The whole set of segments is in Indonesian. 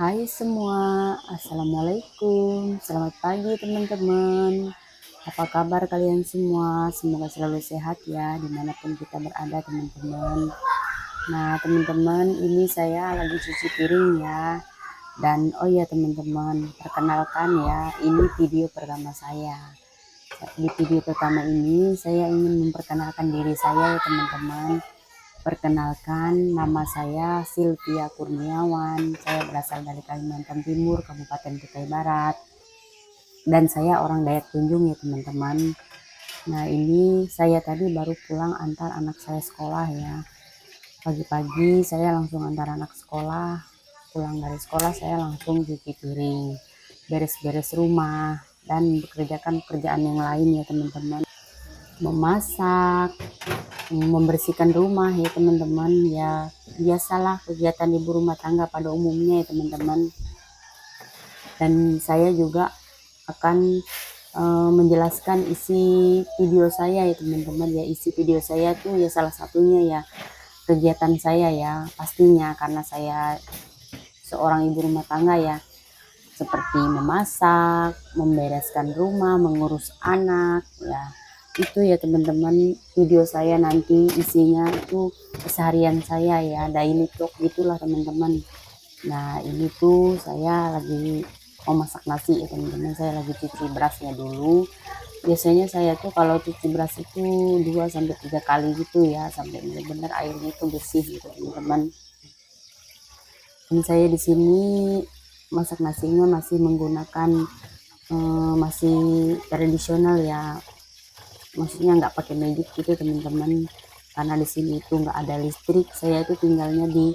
Hai semua, Assalamualaikum, selamat pagi teman-teman. Apa kabar kalian semua? Semoga selalu sehat ya, dimanapun kita berada teman-teman. Nah teman-teman, ini saya lagi cuci piring ya. Dan oh ya teman-teman, perkenalkan ya, ini video pertama saya. Di video pertama ini saya ingin memperkenalkan diri saya ya teman-teman. Perkenalkan, nama saya Sylvia Kurniawan. Saya berasal dari Kalimantan Timur, Kabupaten Kutai Barat. Dan saya orang Dayak Tunjung ya teman-teman. Nah ini saya tadi baru pulang antar anak saya sekolah ya. Pagi-pagi saya langsung antar anak sekolah. Pulang dari sekolah saya langsung cuci piring, beres-beres rumah, dan bekerjakan pekerjaan yang lain ya teman-teman. Memasak, membersihkan rumah ya teman-teman, ya biasalah kegiatan ibu rumah tangga pada umumnya ya teman-teman. Dan saya juga akan menjelaskan isi video saya ya teman-teman. Ya isi video saya tuh ya salah satunya ya kegiatan saya ya pastinya, karena saya seorang ibu rumah tangga ya, seperti memasak, membereskan rumah, mengurus anak ya. Itu ya teman-teman, video saya nanti isinya itu keseharian saya ya, daily vlog gitulah teman-teman. Nah ini tuh saya lagi mau masak nasi ya teman-teman. Saya lagi cuci berasnya dulu. Biasanya saya tuh kalau cuci beras itu 2 sampai 3 kali gitu ya, sampai benar-benar airnya itu bersih gitu teman-teman. Ini saya di sini masak nasinya masih menggunakan masih tradisional ya, maksudnya nggak pakai magic gitu teman-teman, karena di sini itu nggak ada listrik. Saya itu tinggalnya di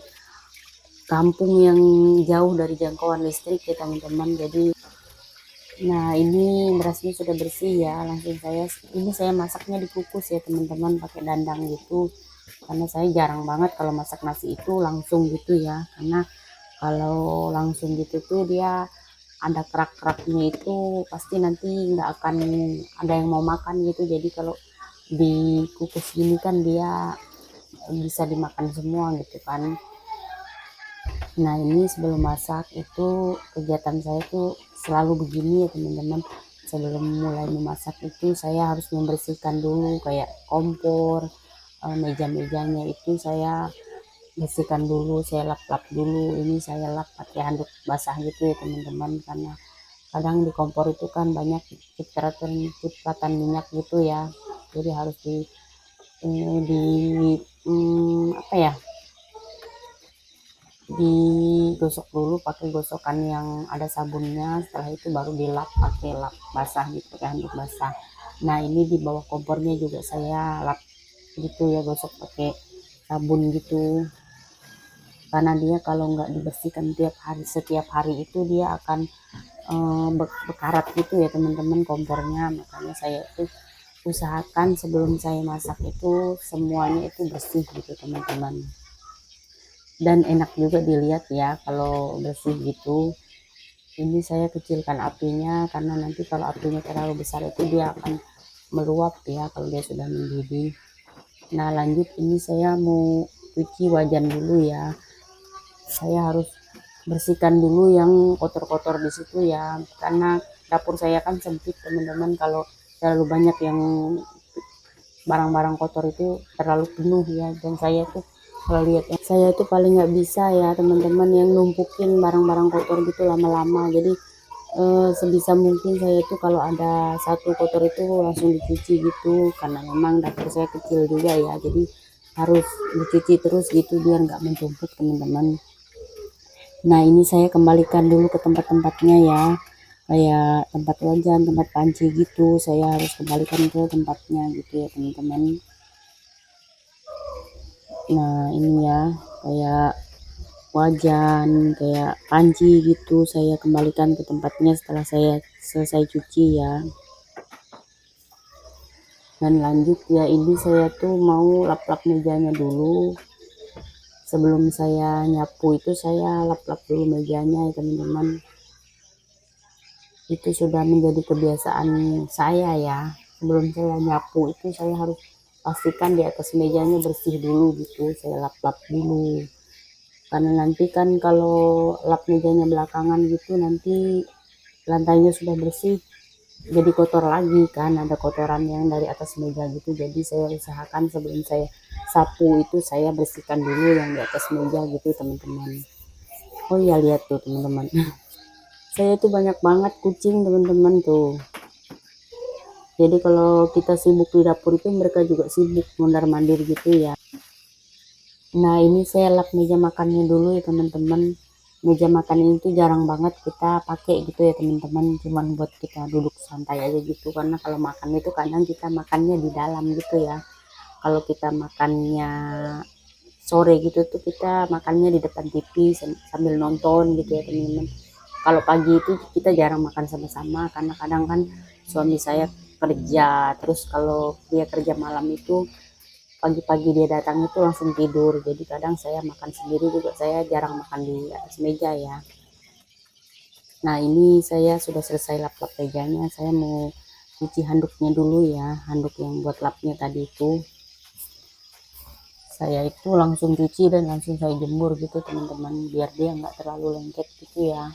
kampung yang jauh dari jangkauan listrik ya teman-teman. Jadi nah ini berasnya sudah bersih ya, langsung saya masaknya dikukus ya teman-teman, pakai dandang gitu, karena saya jarang banget kalau masak nasi itu langsung gitu ya, karena kalau langsung gitu tuh dia ada kerak-keraknya, itu pasti nanti nggak akan ada yang mau makan gitu. Jadi kalau dikukus gini kan dia bisa dimakan semua gitu kan. Nah ini sebelum masak itu kegiatan saya tuh selalu begini ya teman-teman. Sebelum mulai memasak itu saya harus membersihkan dulu kayak kompor, meja-mejanya itu saya bersihkan dulu, saya lap-lap dulu. Ini saya lap pakai handuk basah gitu ya teman-teman, karena kadang di kompor itu kan banyak cipratan minyak gitu ya. Jadi harus di apa ya, digosok dulu pakai gosokan yang ada sabunnya. Setelah itu baru dilap pakai lap basah gitu, pakai handuk basah. Nah ini di bawah kompornya juga saya lap gitu ya, gosok pakai sabun gitu, karena dia kalau nggak dibersihkan setiap hari itu dia akan berkarat gitu ya teman-teman kompornya. Makanya saya itu usahakan sebelum saya masak itu semuanya itu bersih gitu teman-teman, dan enak juga dilihat ya kalau bersih gitu. Ini saya kecilkan apinya, karena nanti kalau apinya terlalu besar itu dia akan meluap ya kalau dia sudah mendidih. Nah lanjut, ini saya mau cuci wajan dulu ya. Saya harus bersihkan dulu yang kotor-kotor di situ ya, karena dapur saya kan sempit teman-teman. Kalau terlalu banyak yang barang-barang kotor itu terlalu penuh ya, dan saya tuh kalau lihat saya tuh paling nggak bisa ya teman-teman yang numpukin barang-barang kotor gitu lama-lama. Jadi sebisa mungkin saya tuh kalau ada satu kotor itu langsung dicuci gitu, karena memang dapur saya kecil juga ya, jadi harus dicuci terus gitu biar nggak menumpuk teman-teman. Nah ini saya kembalikan dulu ke tempat-tempatnya ya, kayak tempat wajan, tempat panci gitu, saya harus kembalikan ke tempatnya gitu ya teman-teman. Nah ini ya, kayak wajan, kayak panci gitu, saya kembalikan ke tempatnya setelah saya selesai cuci ya. Dan lanjut ya, ini saya tuh mau lap-lap mejanya dulu. Sebelum saya nyapu itu saya lap-lap dulu mejanya ya teman-teman. Itu sudah menjadi kebiasaan saya ya. Sebelum saya nyapu itu saya harus pastikan di atas mejanya bersih dulu gitu, saya lap-lap dulu. karena nanti kan kalau lap mejanya belakangan gitu nanti lantainya sudah bersih jadi kotor lagi kan, ada kotoran yang dari atas meja gitu. Jadi saya usahakan sebelum saya sapu itu saya bersihkan dulu yang di atas meja gitu teman-teman. Oh iya, lihat tuh teman-teman. Saya tuh banyak banget kucing teman-teman tuh. Jadi kalau kita sibuk di dapur itu mereka juga sibuk mondar-mandir gitu ya. Nah ini saya lap meja makannya dulu ya teman-teman. Meja makan ini tuh jarang banget kita pakai gitu ya teman-teman, cuman buat kita duduk santai aja gitu, karena kalau makan itu kadang kita makannya di dalam gitu ya. Kalau kita makannya sore gitu tuh kita makannya di depan TV sambil nonton gitu ya teman-teman. Kalau pagi itu kita jarang makan sama-sama karena kadang kan suami saya kerja, terus kalau dia kerja malam itu pagi-pagi dia datang itu langsung tidur, jadi kadang saya makan sendiri juga, saya jarang makan di atas meja ya. Nah ini saya sudah selesai lap-lap mejanya, saya mau cuci handuknya dulu ya, handuk yang buat lapnya tadi itu saya itu langsung cuci dan langsung saya jemur gitu teman-teman, biar dia nggak terlalu lengket gitu ya.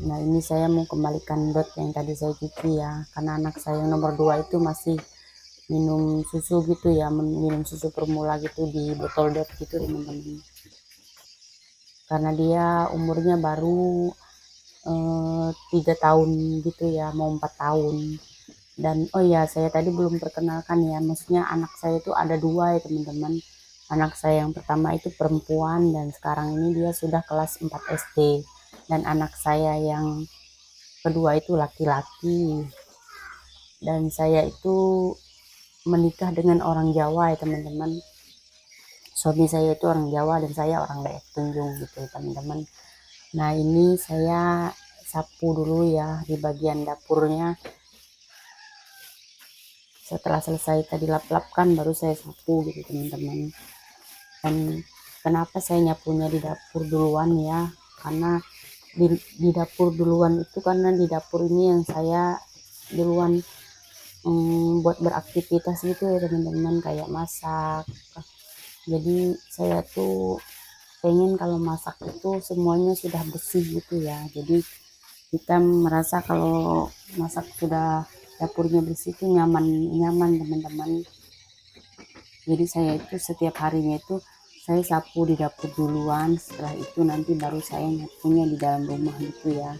Nah ini saya mau kembalikan dot yang tadi saya cuci ya, karena anak saya yang nomor 2 itu masih minum susu gitu ya, minum susu formula gitu di botol dot gitu teman-teman, karena dia umurnya baru 3 tahun gitu ya, mau 4 tahun. Dan oh ya, saya tadi belum perkenalkan ya, maksudnya anak saya itu ada 2 ya teman-teman. Anak saya yang pertama itu perempuan dan sekarang ini dia sudah kelas 4 SD, dan anak saya yang kedua itu laki-laki. Dan saya itu menikah dengan orang Jawa ya teman-teman. Suami saya itu orang Jawa dan saya orang Dayak Tunjung gitu ya teman-teman. Nah ini saya sapu dulu ya di bagian dapurnya. Setelah selesai tadi lap-lap kan baru saya sapu gitu teman-teman. Dan kenapa saya nyapunya di dapur duluan ya, karena di dapur duluan itu karena di dapur ini yang saya duluan buat beraktivitas gitu ya teman-teman, kayak masak. Jadi saya tuh pengen kalau masak itu semuanya sudah bersih gitu ya, jadi kita merasa kalau masak sudah dapurnya bersih itu nyaman nyaman teman-teman. Jadi saya itu setiap harinya itu saya sapu di dapur duluan, setelah itu nanti baru saya nyapunya di dalam rumah gitu ya.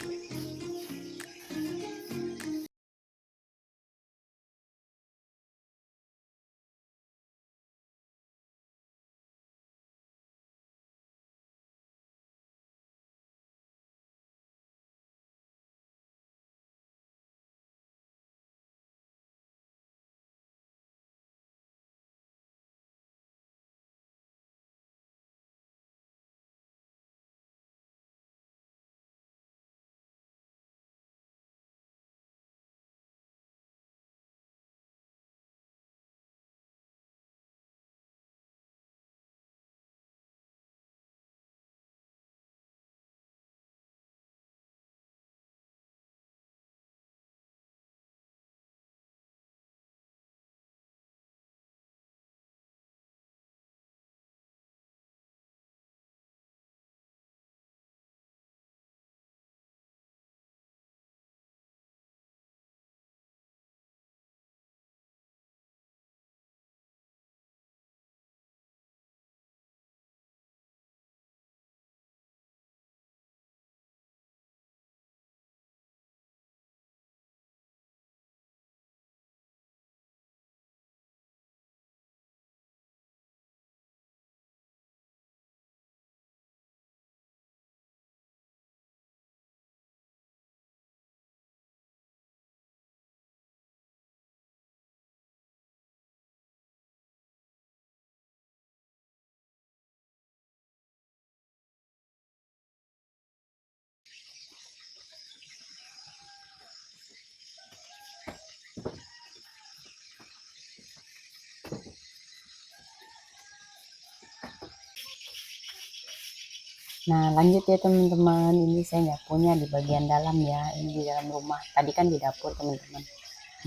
Nah lanjut ya teman-teman, ini saya nyapunya di bagian dalam ya, ini di dalam rumah, tadi kan di dapur teman-teman.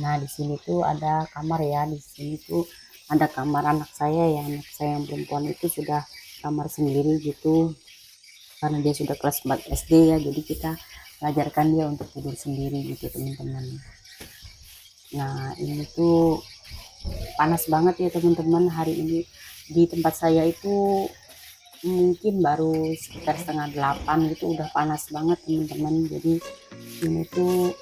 Nah di sini tuh ada kamar ya, di sini tuh ada kamar anak saya ya, anak saya yang perempuan itu sudah kamar sendiri gitu, karena dia sudah kelas 4 SD ya, jadi kita ajarkan dia untuk tidur sendiri gitu teman-teman. Nah ini tuh panas banget ya teman-teman, hari ini di tempat saya itu mungkin baru sekitar setengah 8 gitu, udah panas banget teman-teman. Jadi ini tuh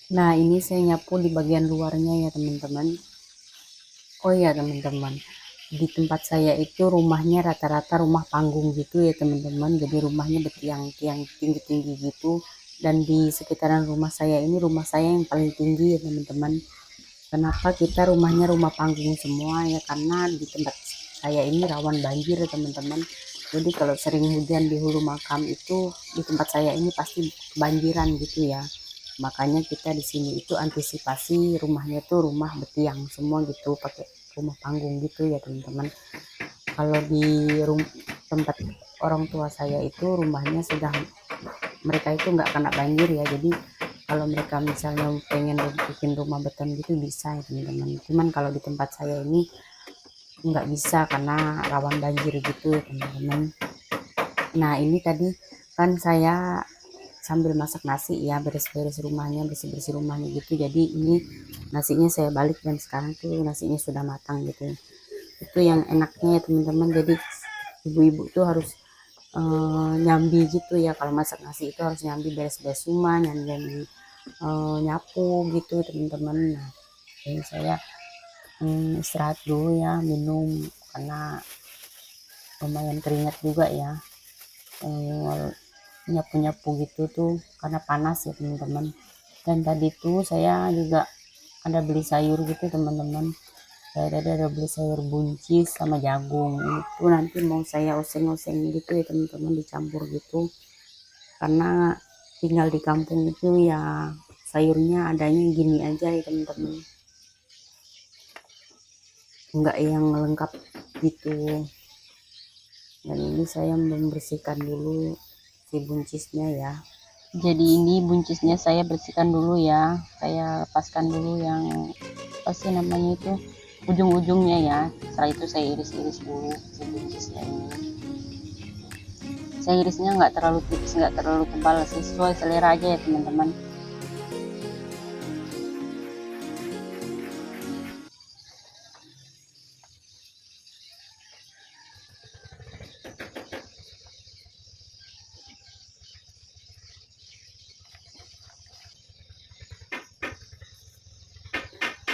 nah ini saya nyapu di bagian luarnya ya teman-teman. Oh ya teman-teman, di tempat saya itu rumahnya rata-rata rumah panggung gitu ya teman-teman, jadi rumahnya bertiang-tiang tinggi-tinggi gitu, dan di sekitaran rumah saya ini rumah saya yang paling tinggi ya teman-teman. Kenapa kita rumahnya rumah panggung semua ya, karena di tempat saya ini rawan banjir ya teman-teman. Jadi kalau sering hujan di hulu makam itu, di tempat saya ini pasti kebanjiran gitu ya. Makanya kita di sini itu antisipasi rumahnya tuh rumah betiang semua gitu, pakai rumah panggung gitu ya teman-teman. Kalau di tempat orang tua saya itu rumahnya sudah, mereka itu nggak kena banjir ya, jadi kalau mereka misalnya pengen bikin rumah beton gitu bisa ya teman-teman. Cuman kalau di tempat saya ini nggak bisa karena rawan banjir gitu ya teman-teman. Nah ini tadi kan saya sambil masak nasi ya, beres-beres rumahnya, bersih-bersih rumahnya gitu. Jadi ini nasinya saya balik dan sekarang tuh nasinya sudah matang gitu. Itu yang enaknya ya teman-teman. Jadi ibu-ibu tuh harus nyambi gitu ya, kalau masak nasi itu harus nyambi beres-beres rumah, nyambi nyapu gitu teman-teman. Nah ini saya istirahat dulu ya, minum karena lumayan keringat juga ya, nyapu-nyapu gitu tuh karena panas ya teman-teman. Dan tadi tuh saya juga ada beli sayur gitu teman-teman, saya ada beli sayur buncis sama jagung, itu nanti mau saya oseng-oseng gitu ya teman-teman, dicampur gitu, karena tinggal di kampung itu ya sayurnya adanya gini aja ya teman-teman, enggak yang lengkap gitu. Dan ini saya membersihkan dulu si buncisnya ya. Jadi ini buncisnya saya bersihkan dulu ya, saya lepaskan dulu yang apa sih namanya itu, ujung-ujungnya ya. Setelah itu saya iris-iris dulu si buncisnya ini. Saya irisnya nggak terlalu tipis, nggak terlalu tebal, sesuai selera aja ya teman-teman.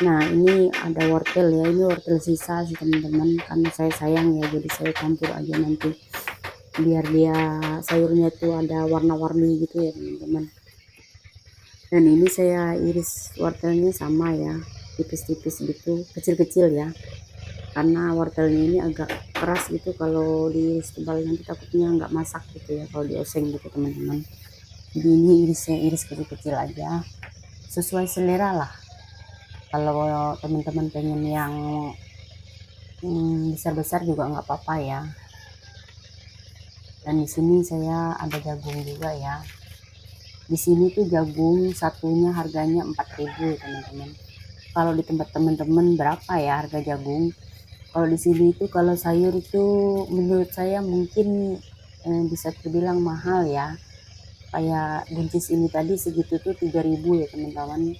Nah ini ada wortel ya, ini wortel sisa sih teman-teman, karena saya sayang ya, jadi saya campur aja nanti biar dia sayurnya tuh ada warna-warni gitu ya teman-teman. Dan ini saya iris wortelnya sama ya, tipis-tipis gitu, kecil-kecil ya, karena wortelnya ini agak keras gitu, kalau diiris tebal nanti takutnya nggak masak gitu ya kalau dioseng gitu teman-teman. Jadi ini irisnya iris kecil-kecil aja, sesuai selera lah, Kalau teman-teman pengen yang besar-besar juga nggak apa-apa ya. Dan di sini saya ada jagung juga ya. Di sini tuh jagung satunya harganya 4.000 ya teman-teman. Kalau di tempat teman-teman berapa ya harga jagung? Kalau di sini itu kalau sayur itu menurut saya mungkin bisa terbilang mahal ya. Kayak buncis ini tadi segitu tuh 3.000 ya teman-teman.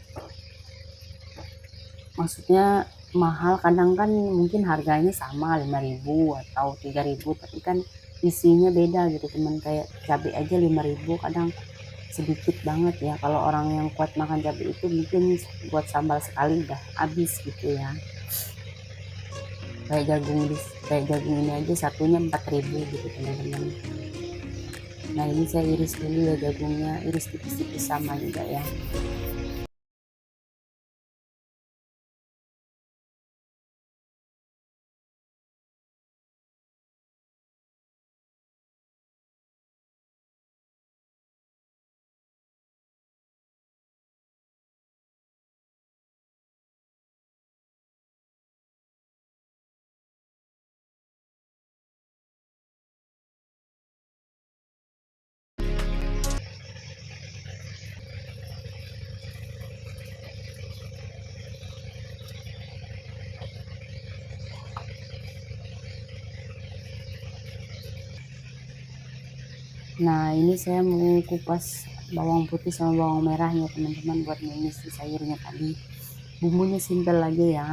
Maksudnya mahal, kadang kan mungkin harganya sama 5.000 atau 3.000, tapi kan isinya beda gitu teman. Kayak cabai aja 5.000 kadang sedikit banget ya. Kalau orang yang kuat makan cabai itu mungkin buat sambal sekali udah habis gitu ya. Kayak jagung ini aja satunya 4.000 gitu teman-teman. Nah ini saya iris dulu ya jagungnya, iris tipis-tipis sama juga ya. Nah ini saya mau kupas bawang putih sama bawang merahnya teman-teman buat numis di sayurnya tadi. Bumbunya simpel aja ya.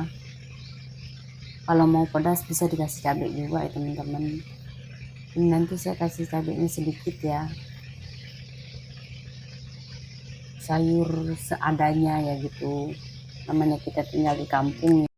Kalau mau pedas bisa dikasih cabai juga ya teman-teman. Ini nanti saya kasih cabainya sedikit ya. Sayur seadanya ya gitu. Namanya kita tinggal di kampung ya.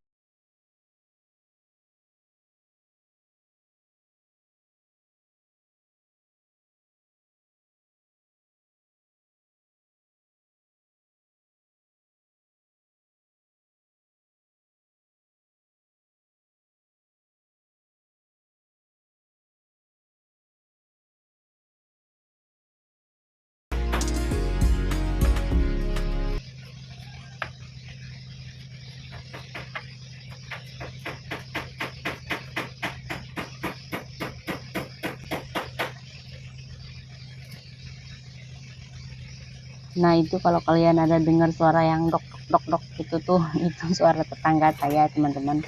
Nah itu kalau kalian ada dengar suara yang dok dok dok gitu tuh itu suara tetangga saya teman-teman.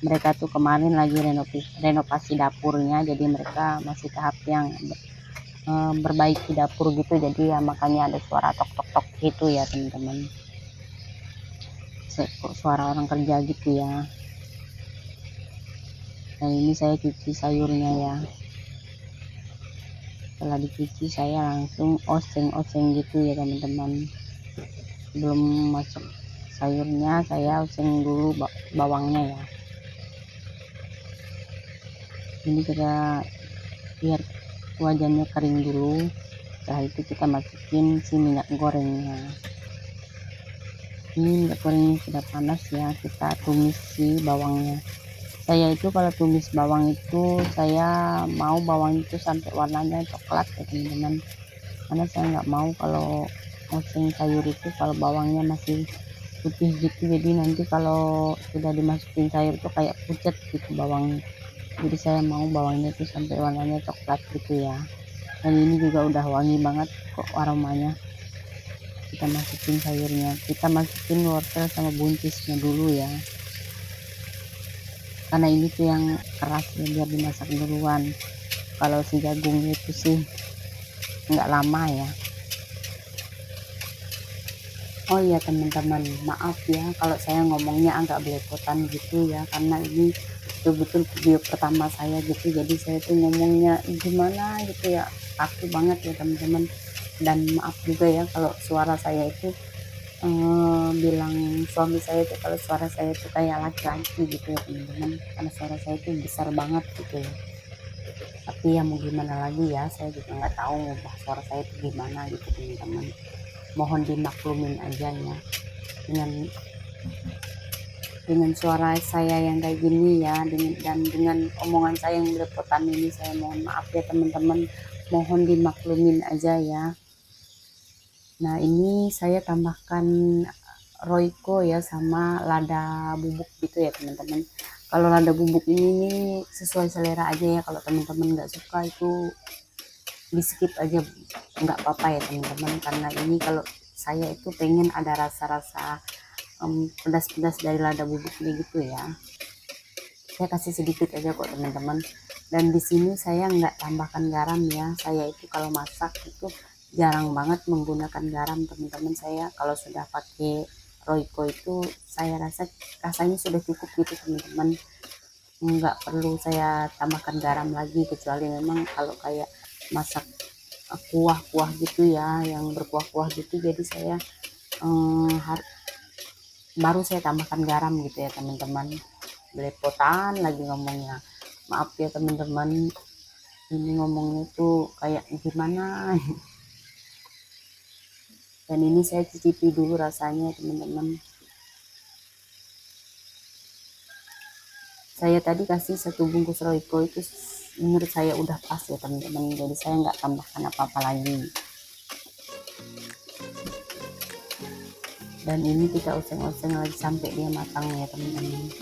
Mereka tuh kemarin lagi renovasi dapurnya, jadi mereka masih tahap yang berbaiki dapur gitu, jadi ya makanya ada suara tok tok tok gitu ya teman-teman. Suara orang kerja gitu ya. Dan ini saya cuci sayurnya ya. Setelah dicuci saya langsung oseng-oseng gitu ya teman-teman. Sebelum masuk sayurnya saya oseng dulu bawangnya ya. Ini kita biar wajannya kering dulu, setelah itu kita masukin si minyak gorengnya. Ini minyak gorengnya sudah panas ya, kita tumis si bawangnya. Saya itu kalau tumis bawang itu saya mau bawang itu sampai warnanya coklat ya teman-teman, karena saya nggak mau kalau oseng sayur itu kalau bawangnya masih putih gitu, jadi nanti kalau sudah dimasukin sayur itu kayak pucat gitu bawangnya. Jadi saya mau bawangnya itu sampai warnanya coklat gitu ya. Dan ini juga udah wangi banget kok aromanya. Kita masukin sayurnya, kita masukin wortel sama buncisnya dulu ya, karena ini tuh yang keras ya, biar dimasak duluan. Kalau si jagungnya itu sih nggak lama ya. Oh iya teman-teman, maaf ya kalau saya ngomongnya agak belepotan gitu ya, karena ini betul-betul video pertama saya gitu, jadi saya tuh ngomongnya gimana gitu ya, kaku banget ya teman-teman. Dan maaf juga ya kalau suara saya itu bilang suami saya itu kalau suara saya itu kayak laki-laki gitu ya teman-teman, karena suara saya itu besar banget gitu ya. Tapi ya mau gimana lagi ya, saya juga nggak tahu ngubah suara saya itu gimana gitu teman-teman. Mohon dimaklumin aja ya dengan suara saya yang kayak gini ya, dengan omongan saya yang belepotan ini. Saya mohon maaf ya teman-teman, mohon dimaklumin aja ya. Nah ini saya tambahkan Royco ya sama lada bubuk gitu ya teman-teman. Kalau lada bubuk ini nih sesuai selera aja ya, kalau teman-teman nggak suka itu di skip aja, nggak apa-apa ya teman-teman, karena ini kalau saya itu pengen ada rasa-rasa pedas-pedas dari lada bubuknya gitu ya. Saya kasih sedikit aja kok teman-teman. Dan di sini saya nggak tambahkan garam ya, saya itu kalau masak itu jarang banget menggunakan garam teman-teman. Saya kalau sudah pakai Royco itu saya rasa rasanya sudah cukup gitu teman-teman, nggak perlu saya tambahkan garam lagi, kecuali memang kalau kayak masak kuah-kuah gitu ya, yang berkuah-kuah gitu, jadi saya eh, baru saya tambahkan garam gitu ya teman-teman. Belepotan lagi ngomongnya, maaf ya teman-teman, ini ngomongnya tuh kayak gimana. Dan ini saya cicipi dulu rasanya teman-teman. Saya tadi kasih 1 bungkus Royco itu menurut saya udah pas ya teman-teman, jadi saya nggak tambahkan apa-apa lagi. Dan ini kita oseng-oseng lagi sampai dia matang ya teman-teman.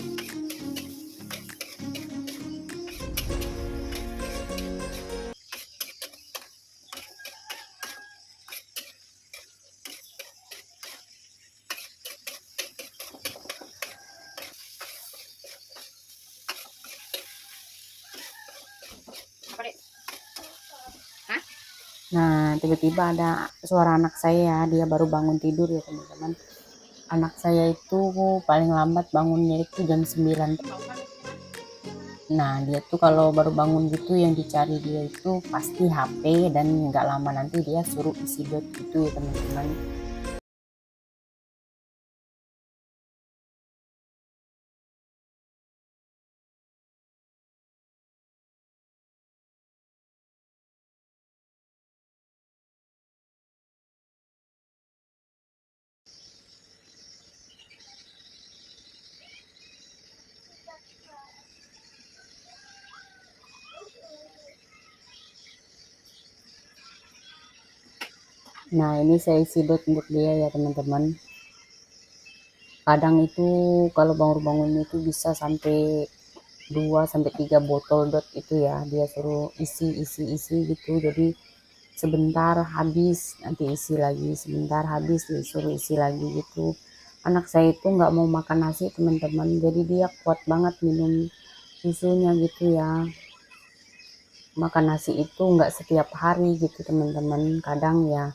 Nah, tiba-tiba ada suara anak saya, dia baru bangun tidur ya teman-teman. Anak saya itu paling lambat bangunnya itu jam 9. Nah, dia tuh kalau baru bangun gitu yang dicari dia itu pasti HP, dan nggak lama nanti dia suruh isi bed gitu ya teman-teman. Nah, ini saya isi bed untuk dia ya teman-teman. Kadang itu kalau bangun-bangun itu bisa sampai 2 sampai 3 botol dot itu ya, dia suruh isi isi isi gitu. Jadi sebentar habis nanti isi lagi, sebentar habis disuruh isi lagi gitu. Anak saya itu nggak mau makan nasi teman-teman, jadi dia kuat banget minum susunya gitu ya. Makan nasi itu nggak setiap hari gitu teman-teman, kadang ya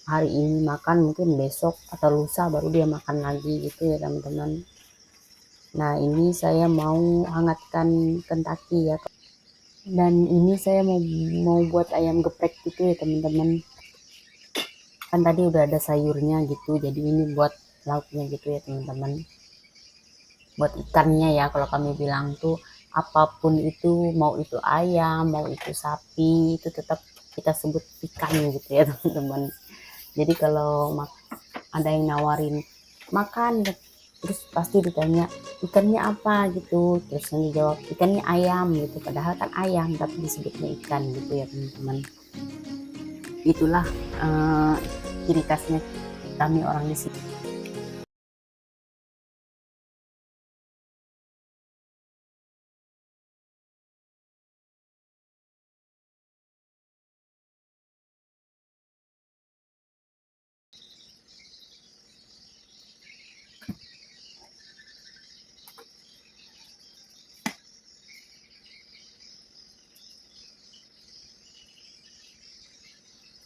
hari ini makan, mungkin besok atau lusa baru dia makan lagi gitu ya teman-teman. Nah, ini saya mau hangatkan Kentucky ya. Dan ini saya mau buat ayam geprek gitu ya teman-teman. Kan tadi udah ada sayurnya gitu, jadi ini buat lauknya gitu ya teman-teman. Buat ikannya ya, kalau kami bilang tuh apapun itu, mau itu ayam mau itu sapi, itu tetap kita sebut ikan gitu ya teman-teman. Jadi kalau ada yang nawarin makan, terus pasti ditanya ikannya apa gitu, terus yang dijawab ikannya ayam gitu, padahal kan ayam tapi disebutnya ikan gitu ya teman-teman. Itulah eh, ciri khasnya kami orang di sini.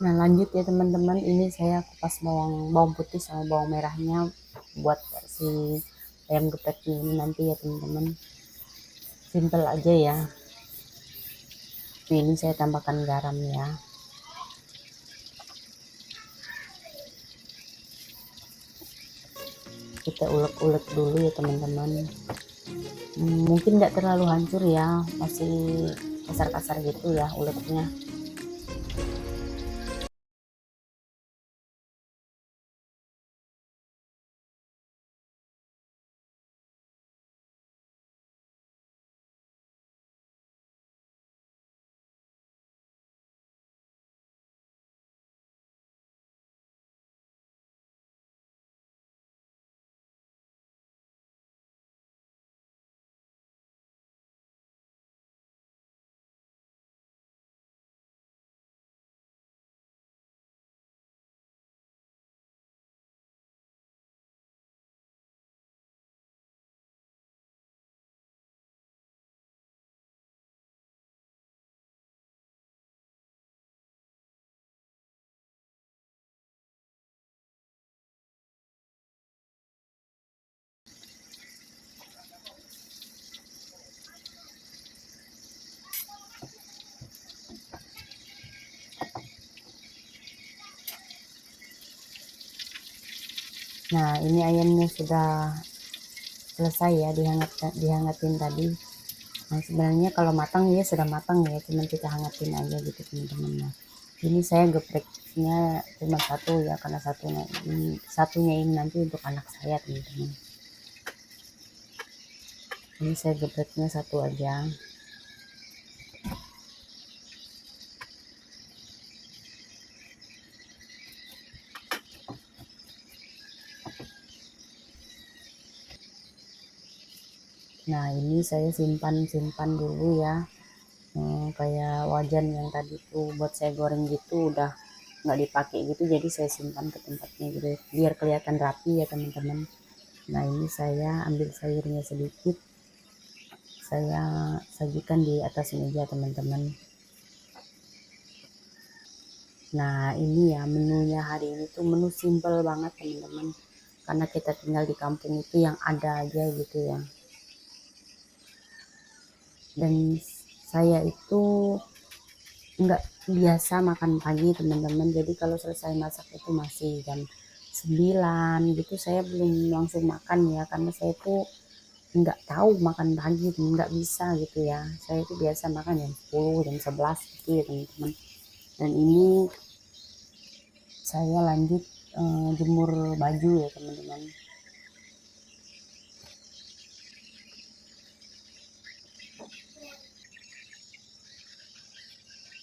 Nah, lanjut ya teman-teman, ini saya kupas bawang bawang putih sama bawang merahnya buat si ayam geprek ini nanti ya teman-teman. Simple aja ya. Ini saya tambahkan garam ya. Kita ulek-ulek dulu ya teman-teman. Mungkin nggak terlalu hancur ya, masih kasar-kasar gitu ya uleknya. Nah, ini ayamnya sudah selesai ya dihangatin tadi. Nah, sebenarnya kalau matang ya sudah matang ya, cuman kita hangatin aja gitu teman-teman. Nah, ini saya gepreknya cuma satu ya, karena satunya ini nanti untuk anak saya teman-teman. Ini saya gepreknya satu aja. Nah, ini saya simpan dulu ya. Kayak wajan yang tadi tuh buat saya goreng gitu udah nggak dipakai gitu, jadi saya simpan ke tempatnya gitu biar kelihatan rapi ya teman-teman. Nah, ini saya ambil sayurnya sedikit, saya sajikan di atas meja teman-teman. Nah, ini ya menunya hari ini tuh menu simple banget teman-teman, karena kita tinggal di kampung itu yang ada aja gitu ya. Dan saya itu nggak biasa makan pagi teman-teman, jadi kalau selesai masak itu masih jam 9 gitu, saya belum langsung makan ya, karena saya tuh nggak tahu makan pagi, nggak bisa gitu ya. Saya itu biasa makan jam 10 jam 11 gitu ya teman-teman. Dan ini saya lanjut jemur baju ya teman-teman.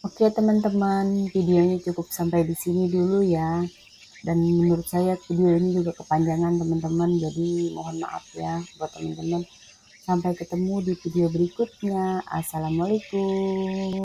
Oke teman-teman, videonya cukup sampai di sini dulu ya. Dan menurut saya video ini juga kepanjangan teman-teman, jadi mohon maaf ya buat teman-teman. Sampai ketemu di video berikutnya. Assalamualaikum.